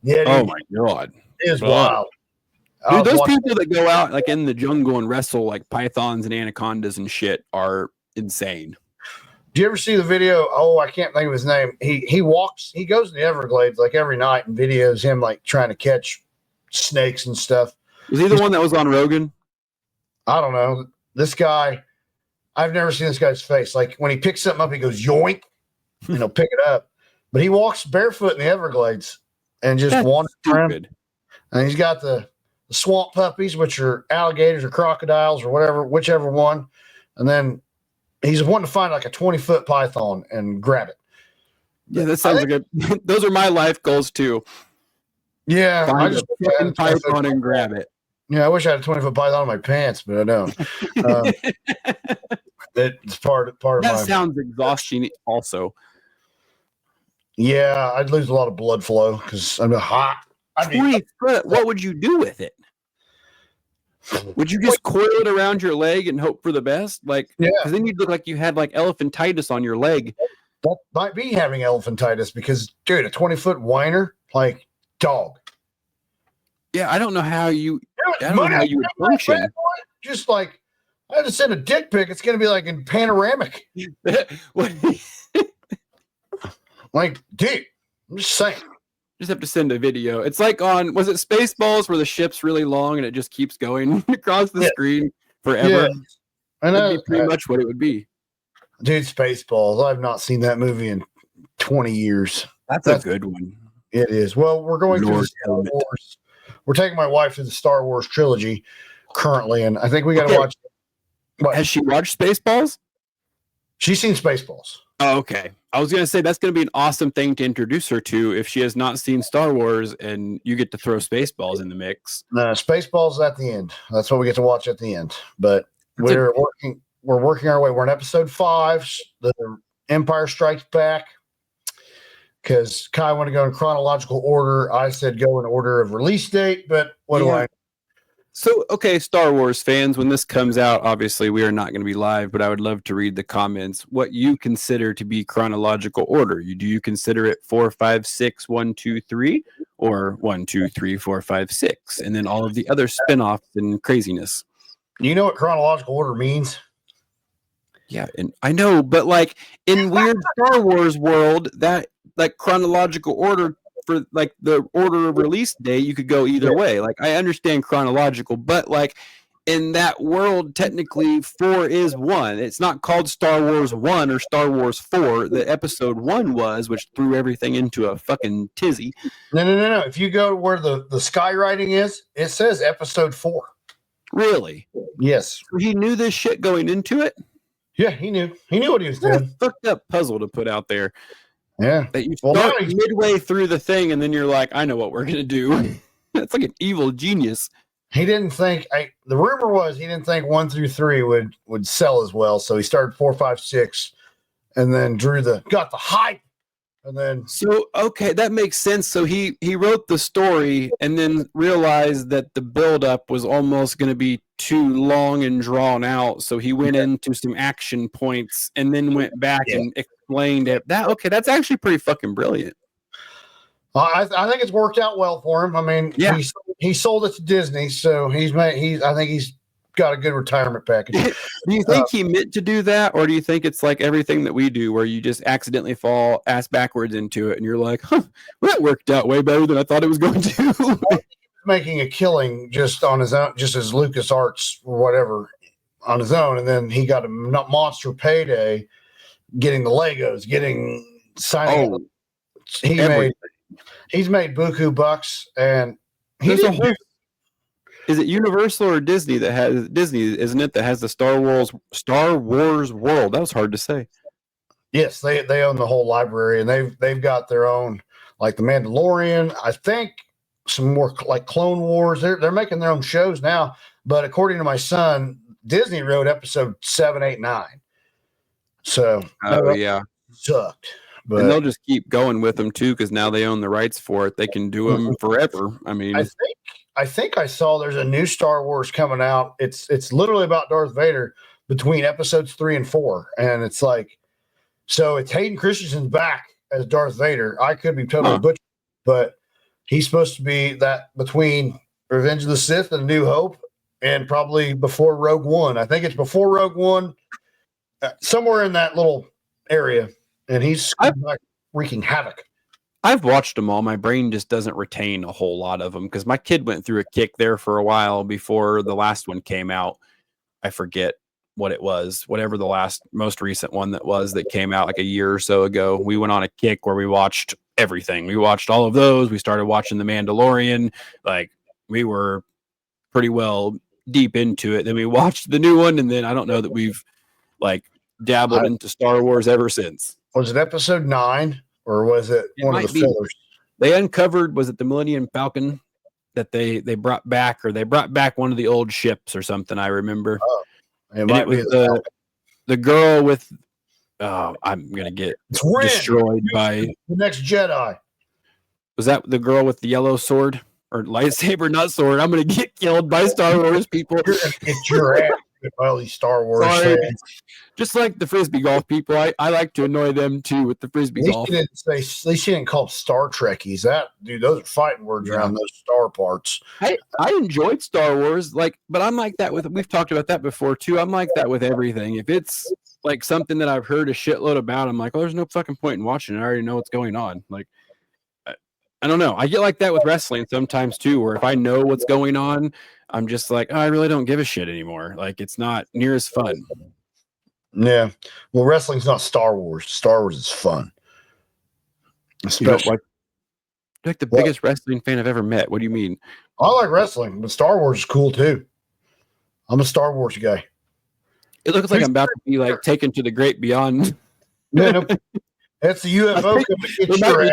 Yeah, dude. Oh my God. It is wild. Dude, those people that go out in the jungle and wrestle like pythons and anacondas and shit are insane. Do you ever see the video? Oh, I can't think of his name. He goes to the Everglades every night and videos him trying to catch snakes and stuff. Was he the one that was on Rogan? I don't know. This guy, I've never seen this guy's face. Like when he picks something up, he goes yoink, and he'll pick it up. But he walks barefoot in the Everglades and just wanders around. And he's got the swamp puppies, which are alligators or crocodiles or whatever, whichever one. And then he's wanting to find like a 20-foot python and grab it. Yeah, that sounds like those are my life goals too. Yeah, Find I just a python and grab it. Yeah, I wish I had a 20-foot python in my pants, but I don't. It's part of that my. Sounds exhausting. Also, yeah, I'd lose a lot of blood flow because I'm hot. 20 foot. What would you do with it? Would you just coil it around your leg and hope for the best? Like, yeah, because then you'd look like you had like elephantitis on your leg. That might be having elephantitis because, dude, a 20-foot whiner, like dog. Yeah, I don't know how you. I don't know how you would function. Just like I had to send a dick pic. It's going to be like in panoramic. Like, dude, I'm just saying. Just have to send a video. It's like on, was it Spaceballs where the ship's really long and it just keeps going across the screen forever? Yeah. And that'd be pretty much what it would be. Dude, Spaceballs. I've not seen that movie in 20 years. That's a good one. It is. Well, we're going through Star Wars. We're taking my wife to the Star Wars trilogy currently, and I think we got to watch. What? Has she watched Spaceballs? She's seen Spaceballs. Oh, okay. I was going to say that's going to be an awesome thing to introduce her to if she has not seen Star Wars and you get to throw Spaceballs in the mix. No, Spaceballs at the end. That's what we get to watch at the end. But we're working our way. We're in episode 5, the Empire Strikes Back. Because Kai wanted to go in chronological order. I said go in order of release date, but what do I? So, okay, Star Wars fans, when this comes out, obviously we are not going to be live, but I would love to read the comments. What you consider to be chronological order? Do you consider it 4, 5, 6, 1, 2, 3, or 1, 2, 3, 4, 5, 6, and then all of the other spinoffs and craziness? You know what chronological order means? Yeah, and I know, but like in weird Star Wars world, that like chronological order for like the order of release date, you could go either way. Like I understand chronological, but like in that world, technically 4 is 1. It's not called Star Wars 1 or Star Wars 4. The episode 1 was, which threw everything into a fucking tizzy. No. If you go where the skywriting is, it says episode 4. Really? Yes. He knew this shit going into it? Yeah, he knew. He knew what he was doing. Fucked up puzzle to put out there. Yeah. That you start midway through the thing and then you're like, I know what we're gonna do. That's like an evil genius. He didn't think the rumor was he didn't think 1 through 3 would sell as well. So he started 4, 5, 6 and then got the hype. And then okay, that makes sense. So he wrote the story and then realized that the buildup was almost going to be too long and drawn out. So he went into some action points and then went back and explained it. That's actually pretty fucking brilliant. I think it's worked out well for him. I mean, he sold it to Disney, so I think he's got a good retirement package. Do you think he meant to do that, or do you think it's like everything that we do where you just accidentally fall ass backwards into it and you're like, well, that worked out way better than I thought it was going to? Making a killing just on his own, just as LucasArts or whatever on his own, and then he got a monster payday getting the Legos, signing. He's made buku bucks, and is it Universal or Disney that has isn't it, that has the Star Wars world? That was hard to say. Yes, they own the whole library, and they've got their own, like the Mandalorian. I think some more like Clone Wars. They're making their own shows now. But according to my son, Disney wrote episode 7, 8, 9. So sucked. But and they'll just keep going with them too, because now they own the rights for it. They can do them forever. I mean, I think I saw there's a new Star Wars coming out. It's literally about Darth Vader between episodes 3 and 4, and it's like, so it's Hayden Christensen's back as Darth Vader. I could be totally butchered, but he's supposed to be that between Revenge of the Sith and New Hope, and probably before Rogue One. I think it's before Rogue One, somewhere in that little area. And he's wreaking havoc. I've watched them all. My brain just doesn't retain a whole lot of them because my kid went through a kick there for a while before the last one came out. I forget what it was, whatever the most recent one that came out like a year or so ago. We went on a kick where we watched everything. We watched all of those. We started watching The Mandalorian. Like we were pretty well deep into it. Then we watched the new one, and then I don't know that we've like dabbled into Star Wars ever since. Was it episode 9 or was it one of the fillers? They uncovered, was it the Millennium Falcon that they brought back, or they brought back one of the old ships or something? I remember. Oh, it was the girl with. Oh, I'm gonna get destroyed by the next Jedi. Was that the girl with the yellow sword or lightsaber? Not sword. I'm gonna get killed by Star Wars people. It's your ass by all these Star Wars fans. Just like the frisbee golf people, I like to annoy them too with the frisbee golf. At least she didn't call them Star Trekkies. Those are fighting words around those star parts. I enjoyed Star Wars, but I'm like that with. We've talked about that before too. I'm like that with everything. If it's like something that I've heard a shitload about, I'm like, oh, there's no fucking point in watching it. I already know what's going on. Like, I don't know. I get like that with wrestling sometimes too, where if I know what's going on, I'm just like, oh, I really don't give a shit anymore. Like, it's not near as fun. Yeah. Well, wrestling's not Star Wars. Star Wars is fun. Especially like the biggest wrestling fan I've ever met. What do you mean? I like wrestling, but Star Wars is cool too. I'm a Star Wars guy. It looks like I'm about to be like taken to the great beyond. Yeah, no, that's the UFO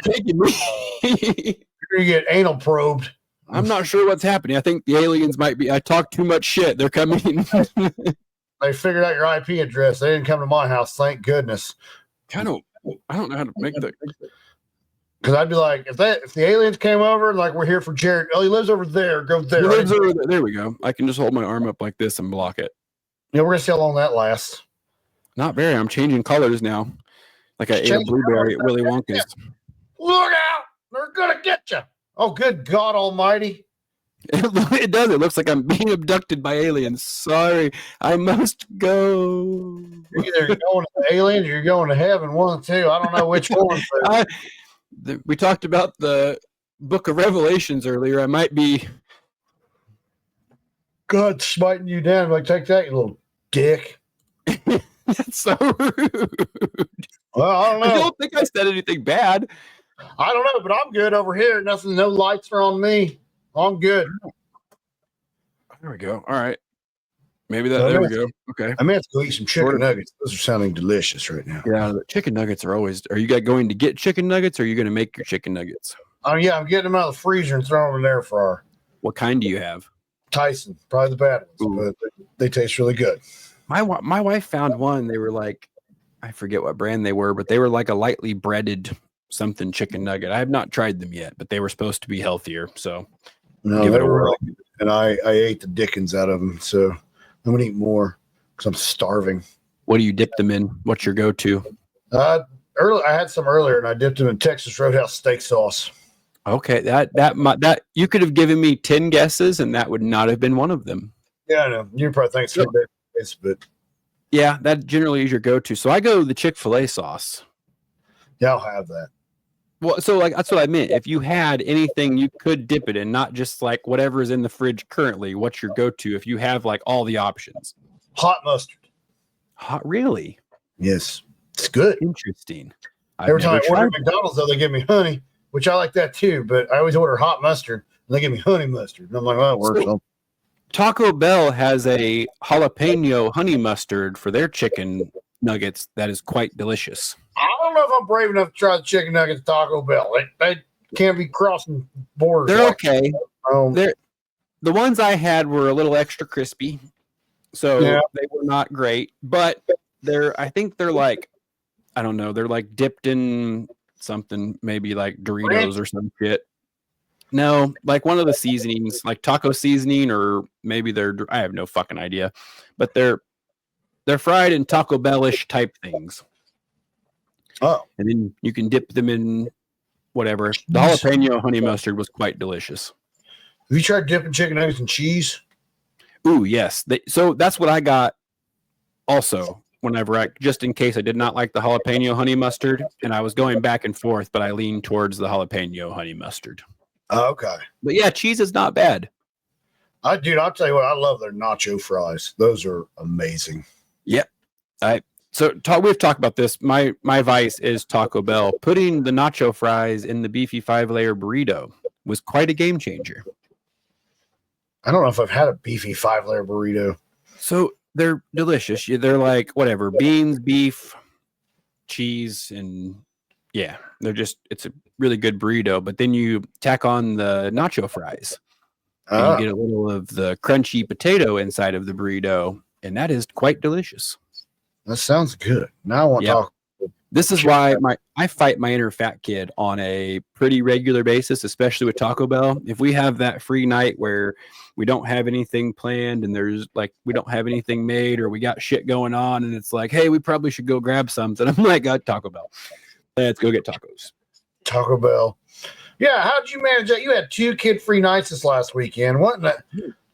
taking me. You're gonna get anal probed. I'm not sure what's happening. I think the aliens might be. I talk too much shit. They're coming. They figured out your IP address. They didn't come to my house. Thank goodness. I don't know how to make that. Because I'd be like, if the aliens came over, like we're here for Jared. Oh, he lives over there. Go there. He lives over there. There we go. I can just hold my arm up like this and block it. Yeah, we're gonna see how long that lasts. Not very. I'm changing colors now. Like I ate a blueberry at Willy Wonka's. Look out! They're gonna get you. Oh, good God Almighty! It does. It looks like I'm being abducted by aliens. Sorry, I must go. You're either going to the aliens or you're going to heaven. One or two. I don't know which one. We talked about the Book of Revelations earlier. I might be. God smiting you down. Like, take that, you little dick. That's so rude. Well, I don't know. I don't think I said anything bad. I don't know, but I'm good over here. No lights are on me. I'm good. There we go. All right. Maybe that. There we go. Okay. I may have to go eat some chicken nuggets. Those are sounding delicious right now. Yeah, the chicken nuggets are always. Are you going to get chicken nuggets, or are you going to make your chicken nuggets? Oh yeah, I'm getting them out of the freezer and throwing them in the air fryer. What kind do you have? Tyson, probably the bad ones, but they taste really good. My wife found one. They were like, I forget what brand they were, but they were like a lightly breaded something chicken nugget. I have not tried them yet, but they were supposed to be healthier. So no, they were, and I ate the dickens out of them. So I'm gonna eat more because I'm starving. What do you dip them in? What's your go-to? I had some earlier, and I dipped them in Texas Roadhouse steak sauce. Okay, that you could have given me 10 guesses, and that would not have been one of them. Yeah, I know. You probably think it's but yeah, that generally is your go-to. So I go the Chick-fil-A sauce. Yeah, I'll have that. Well, so like that's what I meant. If you had anything you could dip it in, not just like whatever is in the fridge currently, what's your go-to if you have like all the options? Hot mustard. Hot, really? Yes. It's good. Interesting. Every time I order McDonald's, though, they give me honey, which I like that too, but I always order hot mustard, and they give me honey mustard. And I'm like, well, that works. So, Taco Bell has a jalapeno honey mustard for their chicken nuggets that is quite delicious. I don't know if I'm brave enough to try the chicken nuggets at Taco Bell. They can't be crossing borders. They're okay. The ones I had were a little extra crispy, so they were not great. But I think they're like, I don't know, they're like dipped in something, maybe like Doritos or some shit. No, like one of the seasonings, like taco seasoning, or maybe I have no fucking idea. But they're fried in Taco Bell-ish type things. Oh. And then you can dip them in whatever. The jalapeno honey mustard was quite delicious. Have you tried dipping chicken nuggets in cheese? Ooh, yes. So that's what I got also. whenever just in case I did not like the jalapeno honey mustard, and I was going back and forth, but I leaned towards the jalapeno honey mustard. Okay. But yeah, cheese is not bad. I'll tell you what, I love their nacho fries. Those are amazing. Yep. We've talked about this. My vice is Taco Bell. Putting the nacho fries in the beefy 5-layer burrito was quite a game changer. I don't know if I've had a beefy 5-layer burrito. So they're delicious. They're like whatever, beans, beef, cheese, and yeah, it's a really good burrito. But then you tack on the nacho fries, and you get a little of the crunchy potato inside of the burrito, and that is quite delicious. That sounds good. Now I want to talk. This is why I fight my inner fat kid on a pretty regular basis, especially with Taco Bell. If we have that free night where we don't have anything planned and there's like we don't have anything made or we got shit going on and it's like, hey, we probably should go grab something. I'm like, Taco Bell. Let's go get tacos. Taco Bell. Yeah, how did you manage that? You had 2 kid-free nights this last weekend. What in that?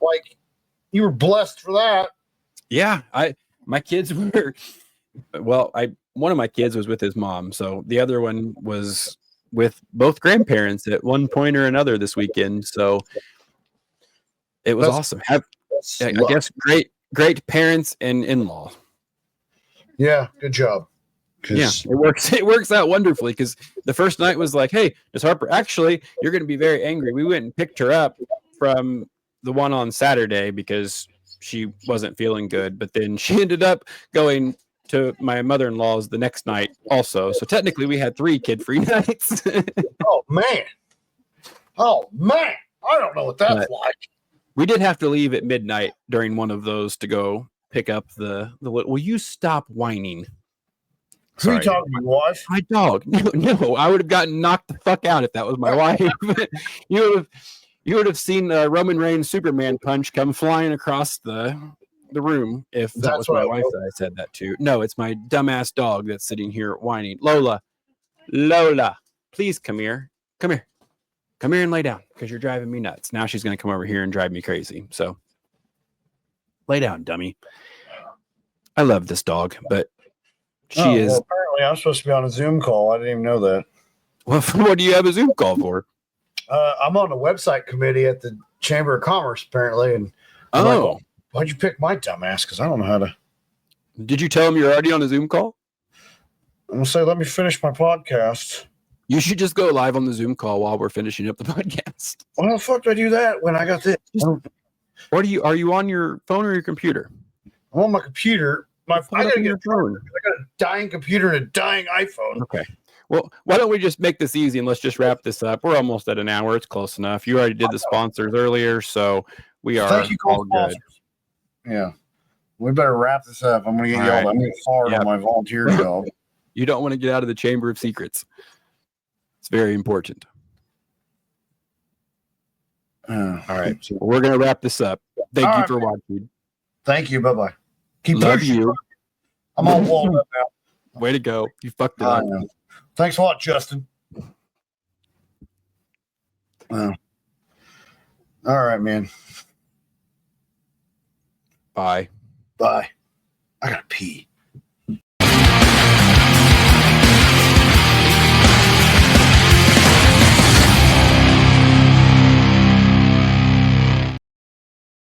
Like, you were blessed for that. Yeah, my kids were. Well, one of my kids was with his mom, so the other one was with both grandparents at one point or another this weekend. So it was awesome. I guess great parents and in-law. Yeah, good job. Yeah, it works out wonderfully because the first night was like, hey, Miss Harper, actually, you're going to be very angry. We went and picked her up from the one on Saturday because she wasn't feeling good, but then she ended up going to my mother-in-law's the next night also. So technically we had 3 kid-free nights. Oh man. I don't know what that's like. We did have to leave at midnight during one of those to go pick up the will you stop whining? Who are you talking to, your wife? My dog. No, I would have gotten knocked the fuck out if that was my wife. You would have seen Roman Reigns Superman punch come flying across the room if that was my wife that I said that to. No, it's my dumbass dog that's sitting here whining. Lola, please come here and lay down because you're driving me nuts. Now she's going to come over here and drive me crazy. So lay down, dummy. I love this dog, but she is. Well, apparently I'm supposed to be on a Zoom call. I didn't even know that. Well, what do you have a Zoom call for? I'm on the website committee at the Chamber of Commerce, apparently. And I'm like, well, why'd you pick my dumbass? Because I don't know how to. Did you tell him you're already on a Zoom call? I'm going to say, let me finish my podcast. You should just go live on the Zoom call while we're finishing up the podcast. Why the fuck do I do that when I got this? Or are you on your phone or your computer? I'm on my computer. I got a dying computer and a dying iPhone. Okay. Well, why don't we just make this easy and let's just wrap this up? We're almost at an hour. It's close enough. You already did the sponsors earlier, so we are all good. Yeah. We better wrap this up. I'm going to get yelled. I'm going to fart on my volunteer job. You don't want to get out of the Chamber of Secrets. It's very important. All right. So we're going to wrap this up. Thank you for watching. Thank you. Bye-bye. Love you. I'm all walled up now. Way to go. You fucked it up. Thanks a lot, Justin. All right, man. Bye. Bye. I gotta pee.